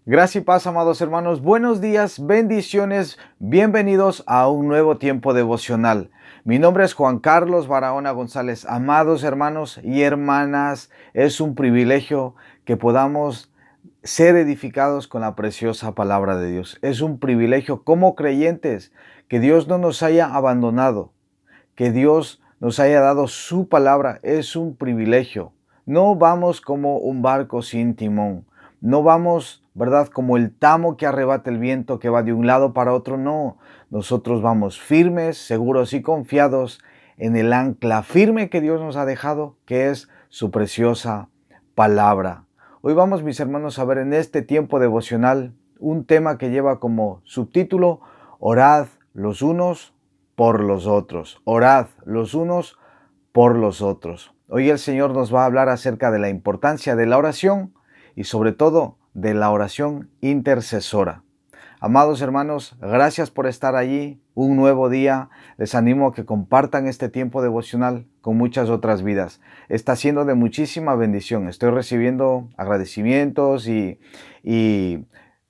Gracia y paz, amados hermanos. Buenos días, bendiciones, bienvenidos a un nuevo tiempo devocional. Mi nombre es Juan Carlos Barahona González. Amados hermanos y hermanas, es un privilegio que podamos ser edificados con la preciosa palabra de Dios. Es un privilegio como creyentes que Dios no nos haya abandonado, que Dios nos haya dado su palabra. Es un privilegio. No vamos como un barco sin timón. No vamos, ¿verdad?, como el tamo que arrebata el viento, que va de un lado para otro. No, nosotros vamos firmes, seguros y confiados en el ancla firme que Dios nos ha dejado, que es su preciosa palabra. Hoy vamos, mis hermanos, a ver en este tiempo devocional un tema que lleva como subtítulo: Orad los unos por los otros. Orad los unos por los otros. Hoy el Señor nos va a hablar acerca de la importancia de la oración y sobre todo de la oración intercesora. Amados hermanos, gracias por estar allí. Un nuevo día. Les animo a que compartan este tiempo devocional con muchas otras vidas. Está siendo de muchísima bendición. Estoy recibiendo agradecimientos y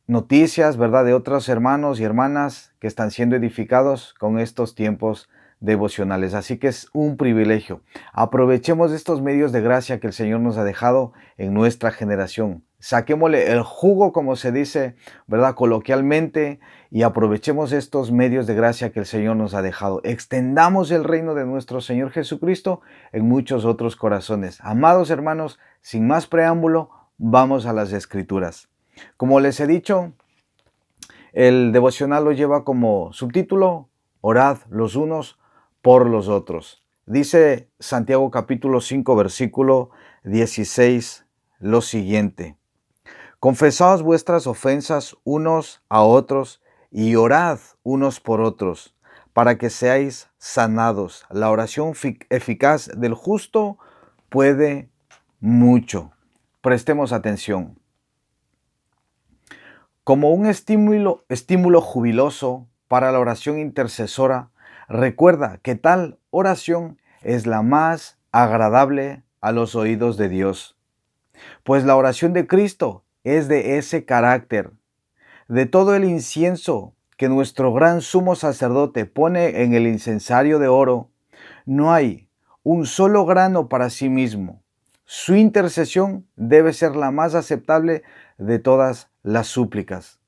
noticias, ¿verdad?, de otros hermanos y hermanas que están siendo edificados con estos tiempos devocionales. Así que es un privilegio. Aprovechemos estos medios de gracia que el Señor nos ha dejado en nuestra generación. Saquémosle el jugo, como se dice, ¿verdad?, coloquialmente, y aprovechemos estos medios de gracia que el Señor nos ha dejado. Extendamos el reino de nuestro Señor Jesucristo en muchos otros corazones. Amados hermanos, sin más preámbulo, vamos a las Escrituras. Como les he dicho, el devocional lo lleva como subtítulo: Orad los unos por los otros. Dice Santiago capítulo 5 versículo 16 lo siguiente: Confesaos vuestras ofensas unos a otros y orad unos por otros, para que seáis sanados. La oración eficaz del justo puede mucho. Prestemos atención. Como un estímulo jubiloso para la oración intercesora, recuerda que tal oración es la más agradable a los oídos de Dios. Pues la oración de Cristo es de ese carácter. De todo el incienso que nuestro gran sumo sacerdote pone en el incensario de oro, no hay un solo grano para sí mismo. Su intercesión debe ser la más aceptable de todas las súplicas.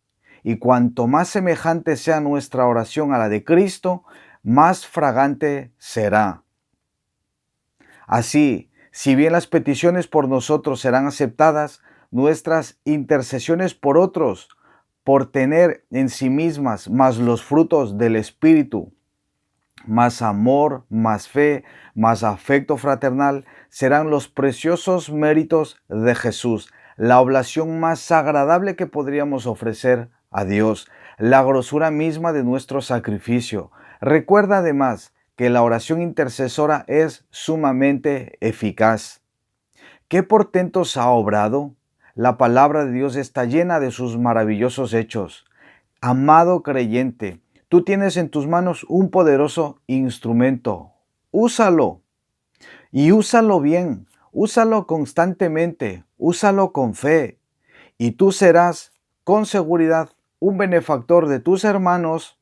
Y cuanto más semejante sea nuestra oración a la de Cristo, más fragante será. Así, si bien las peticiones por nosotros serán aceptadas, nuestras intercesiones por otros, por tener en sí mismas más los frutos del Espíritu, más amor, más fe, más afecto fraternal, serán los preciosos méritos de Jesús, la oblación más agradable que podríamos ofrecer a Dios, la grosura misma de nuestro sacrificio. Recuerda además que la oración intercesora es sumamente eficaz. ¿Qué portentos ha obrado? La palabra de Dios está llena de sus maravillosos hechos. Amado creyente, tú tienes en tus manos un poderoso instrumento. Úsalo y úsalo bien. Úsalo constantemente. Úsalo con fe. Y tú serás con seguridad un benefactor de tus hermanos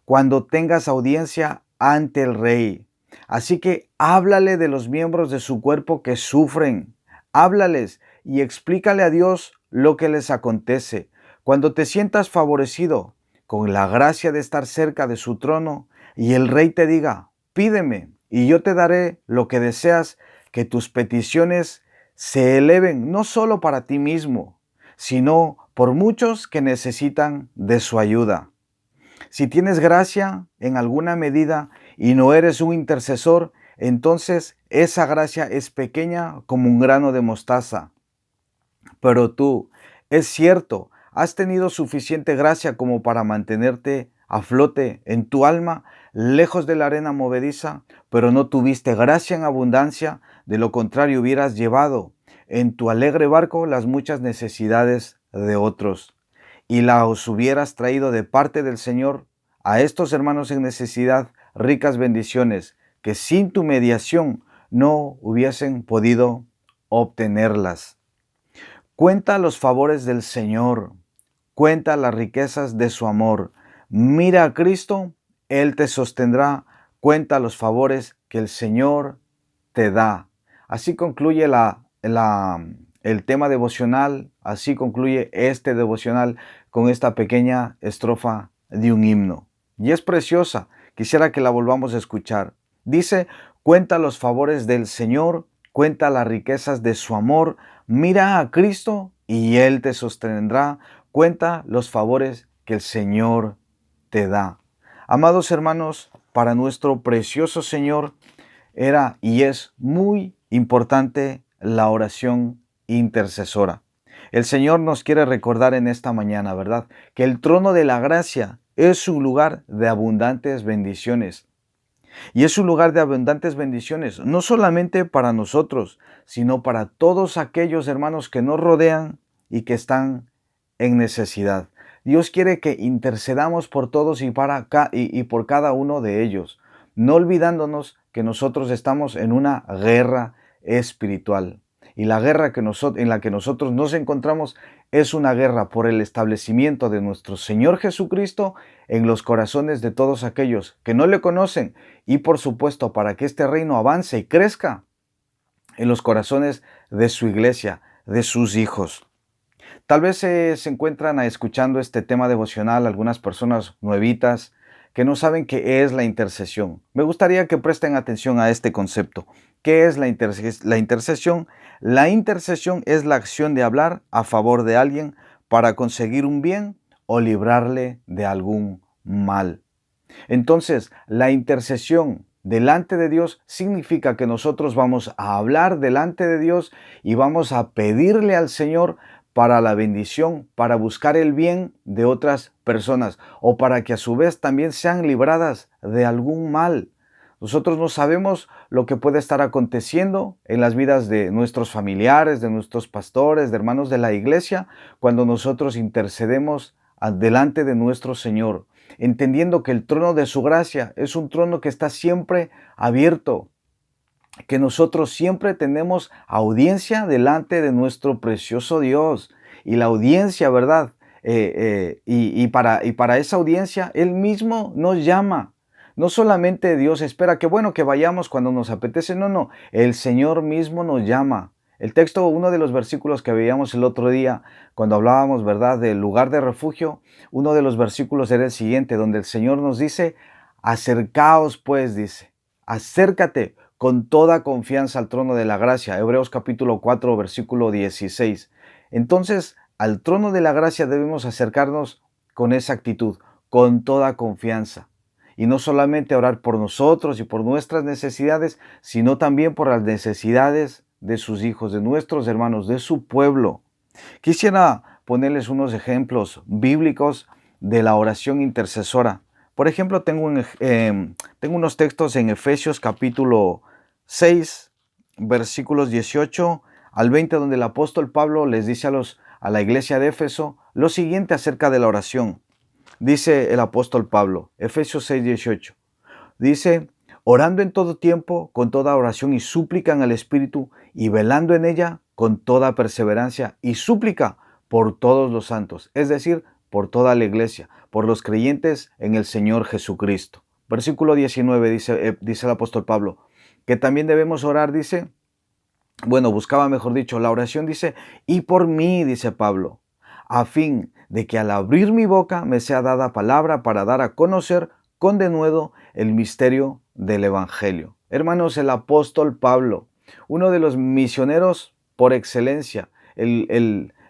cuando tengas audiencia ante el Rey. Así que háblale de los miembros de su cuerpo que sufren. Háblales y explícale a Dios lo que les acontece. Cuando te sientas favorecido con la gracia de estar cerca de su trono y el Rey te diga: pídeme y yo te daré lo que deseas, que tus peticiones se eleven no solo para ti mismo, sino por muchos que necesitan de su ayuda. Si tienes gracia en alguna medida y no eres un intercesor, entonces esa gracia es pequeña como un grano de mostaza. Pero tú, es cierto, has tenido suficiente gracia como para mantenerte a flote en tu alma, lejos de la arena movediza, pero no tuviste gracia en abundancia, de lo contrario hubieras llevado en tu alegre barco las muchas necesidades de otros, y las hubieras traído de parte del Señor a estos hermanos en necesidad ricas bendiciones que sin tu mediación no hubiesen podido obtenerlas. Cuenta los favores del Señor, cuenta las riquezas de su amor. Mira a Cristo, Él te sostendrá, cuenta los favores que el Señor te da. Así concluye el tema devocional, así concluye este devocional con esta pequeña estrofa de un himno. Y es preciosa, quisiera que la volvamos a escuchar. Dice, cuenta los favores del Señor, cuenta las riquezas de su amor, mira a Cristo y Él te sostendrá, cuenta los favores que el Señor te da. Amados hermanos, para nuestro precioso Señor era y es muy importante la oración intercesora. El Señor nos quiere recordar en esta mañana, ¿verdad?, que el trono de la gracia es un lugar de abundantes bendiciones. Y es un lugar de abundantes bendiciones, no solamente para nosotros, sino para todos aquellos hermanos que nos rodean y que están en necesidad. Dios quiere que intercedamos por todos y por cada uno de ellos, no olvidándonos que nosotros estamos en una guerra espiritual. Y la guerra en la que nosotros nos encontramos es una guerra por el establecimiento de nuestro Señor Jesucristo en los corazones de todos aquellos que no le conocen y por supuesto para que este reino avance y crezca en los corazones de su iglesia, de sus hijos. Tal vez se encuentran escuchando este tema devocional algunas personas nuevitas que no saben qué es la intercesión. Me gustaría que presten atención a este concepto. ¿Qué es la intercesión? La intercesión es la acción de hablar a favor de alguien para conseguir un bien o librarle de algún mal. Entonces, la intercesión delante de Dios significa que nosotros vamos a hablar delante de Dios y vamos a pedirle al Señor para la bendición, para buscar el bien de otras personas o para que a su vez también sean libradas de algún mal. Nosotros no sabemos lo que puede estar aconteciendo en las vidas de nuestros familiares, de nuestros pastores, de hermanos de la iglesia, cuando nosotros intercedemos delante de nuestro Señor, entendiendo que el trono de su gracia es un trono que está siempre abierto, que nosotros siempre tenemos audiencia delante de nuestro precioso Dios. Y la audiencia, ¿verdad? Para esa audiencia, Él mismo nos llama. No solamente Dios espera que bueno que vayamos cuando nos apetece, no, el Señor mismo nos llama. El texto, uno de los versículos que veíamos el otro día, cuando hablábamos, ¿verdad?, del lugar de refugio, uno de los versículos era el siguiente, donde el Señor nos dice, acercaos pues, dice, acércate con toda confianza al trono de la gracia. Hebreos capítulo 4, versículo 16. Entonces, al trono de la gracia debemos acercarnos con esa actitud, con toda confianza. Y no solamente orar por nosotros y por nuestras necesidades, sino también por las necesidades de sus hijos, de nuestros hermanos, de su pueblo. Quisiera ponerles unos ejemplos bíblicos de la oración intercesora. Por ejemplo, tengo unos textos en Efesios capítulo 6, versículos 18 al 20, donde el apóstol Pablo les dice a la iglesia de Éfeso lo siguiente acerca de la oración. Dice el apóstol Pablo, Efesios 6, 18, dice, orando en todo tiempo, con toda oración y súplica en el Espíritu, y velando en ella con toda perseverancia y súplica por todos los santos, es decir, por toda la iglesia, por los creyentes en el Señor Jesucristo. Versículo 19 dice el apóstol Pablo, que también debemos orar, dice, buscaba mejor dicho, la oración dice, y por mí, dice Pablo, a fin de que al abrir mi boca me sea dada palabra para dar a conocer con denuedo el misterio del Evangelio. Hermanos, el apóstol Pablo, uno de los misioneros por excelencia,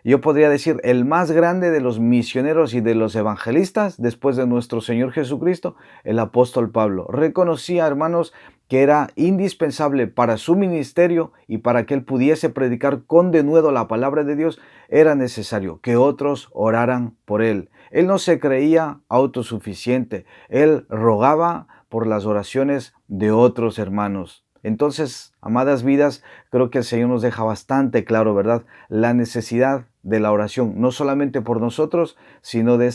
yo podría decir el más grande de los misioneros y de los evangelistas después de nuestro Señor Jesucristo, el apóstol Pablo, reconocía, hermanos, que era indispensable para su ministerio y para que él pudiese predicar con denuedo la palabra de Dios, era necesario que otros oraran por él. Él no se creía autosuficiente, él rogaba por las oraciones de otros hermanos. Entonces, amadas vidas, creo que el Señor nos deja bastante claro, ¿verdad?, la necesidad de la oración, no solamente por nosotros, sino de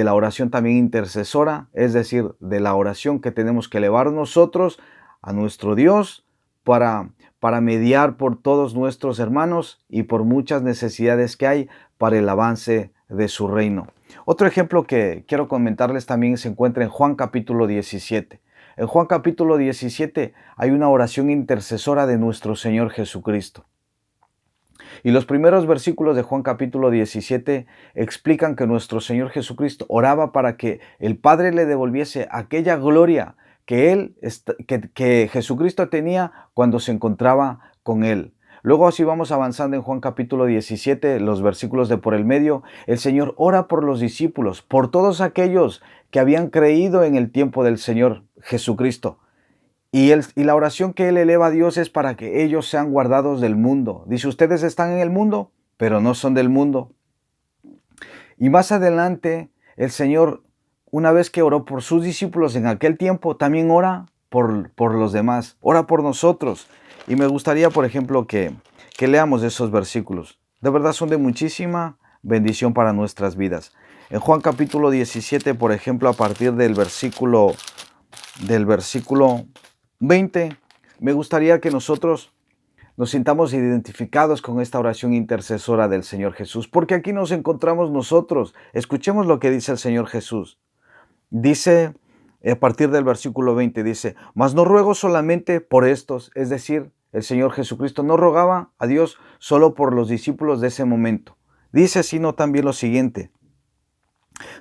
la oración también intercesora, es decir, de la oración que tenemos que elevar nosotros a nuestro Dios para, para mediar por todos nuestros hermanos y por muchas necesidades que hay para el avance de su reino. Otro ejemplo que quiero comentarles también se encuentra en Juan capítulo 17. En Juan capítulo 17 hay una oración intercesora de nuestro Señor Jesucristo. Y los primeros versículos de Juan capítulo 17 explican que nuestro Señor Jesucristo oraba para que el Padre le devolviese aquella gloria que Jesucristo tenía cuando se encontraba con Él. Luego, así vamos avanzando en Juan capítulo 17, los versículos de por el medio, el Señor ora por los discípulos, por todos aquellos que habían creído en el tiempo del Señor Jesucristo. Y la oración que Él eleva a Dios es para que ellos sean guardados del mundo. Dice, ustedes están en el mundo, pero no son del mundo. Y más adelante, el Señor, una vez que oró por sus discípulos en aquel tiempo, también ora por los demás, ora por nosotros. Y me gustaría, por ejemplo, que leamos esos versículos. De verdad son de muchísima bendición para nuestras vidas. En Juan capítulo 17, por ejemplo, a partir del versículo 20, me gustaría que nosotros nos sintamos identificados con esta oración intercesora del Señor Jesús, porque aquí nos encontramos nosotros. Escuchemos lo que dice el Señor Jesús. Dice, a partir del versículo 20, dice, mas no ruego solamente por estos, es decir, el Señor Jesucristo no rogaba a Dios solo por los discípulos de ese momento. Dice, sino también lo siguiente,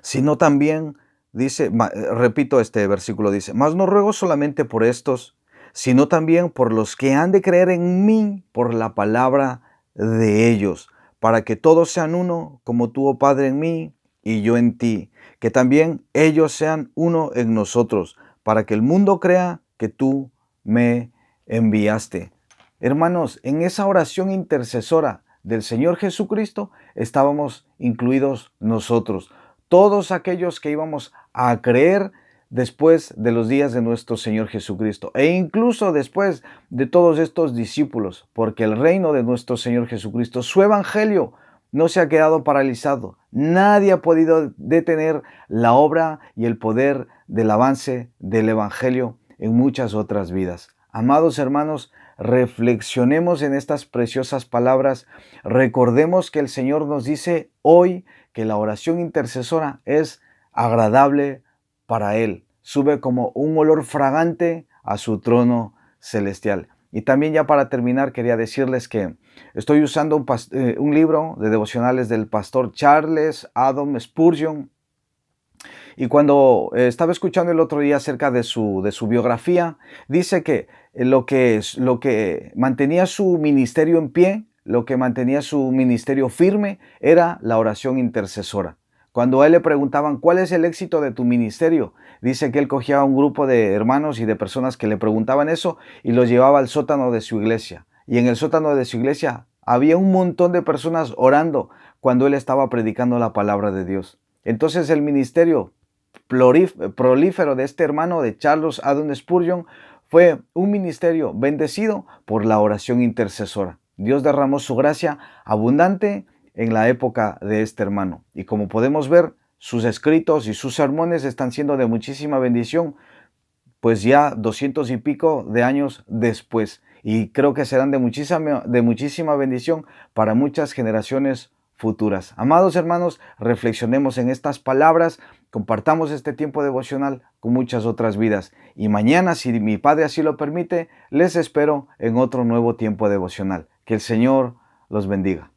sino también, dice, repito este versículo, dice, mas no ruego solamente por estos, sino también por los que han de creer en mí por la palabra de ellos, para que todos sean uno, como tú, oh Padre, en mí y yo en ti, que también ellos sean uno en nosotros, para que el mundo crea que tú me enviaste. Hermanos, en esa oración intercesora del Señor Jesucristo estábamos incluidos nosotros, todos aquellos que íbamos a creer después de los días de nuestro Señor Jesucristo e incluso después de todos estos discípulos, porque el reino de nuestro Señor Jesucristo, su evangelio, no se ha quedado paralizado. Nadie ha podido detener la obra y el poder del avance del evangelio en muchas otras vidas. Amados hermanos, reflexionemos en estas preciosas palabras. Recordemos que el Señor nos dice hoy que la oración intercesora es agradable para Él. Sube como un olor fragante a su trono celestial. Y también ya para terminar quería decirles que estoy usando un libro de devocionales del pastor Charles Haddon Spurgeon. Y cuando estaba escuchando el otro día acerca de su biografía, dice que lo que mantenía su ministerio en pie, lo que mantenía su ministerio firme, era la oración intercesora. Cuando a él le preguntaban, ¿cuál es el éxito de tu ministerio? Dice que él cogía a un grupo de hermanos y de personas que le preguntaban eso y los llevaba al sótano de su iglesia. Y en el sótano de su iglesia había un montón de personas orando cuando él estaba predicando la palabra de Dios. Entonces el ministerio prolífero de este hermano de Charles Haddon Spurgeon fue un ministerio bendecido por la oración intercesora. Dios derramó su gracia abundante en la época de este hermano. Y como podemos ver, sus escritos y sus sermones están siendo de muchísima bendición, pues ya 200 y pico de años después. Y creo que serán de muchísima bendición para muchas generaciones futuras. Amados hermanos, reflexionemos en estas palabras, compartamos este tiempo devocional con muchas otras vidas. Y mañana, si mi Padre así lo permite, les espero en otro nuevo tiempo devocional. Que el Señor los bendiga.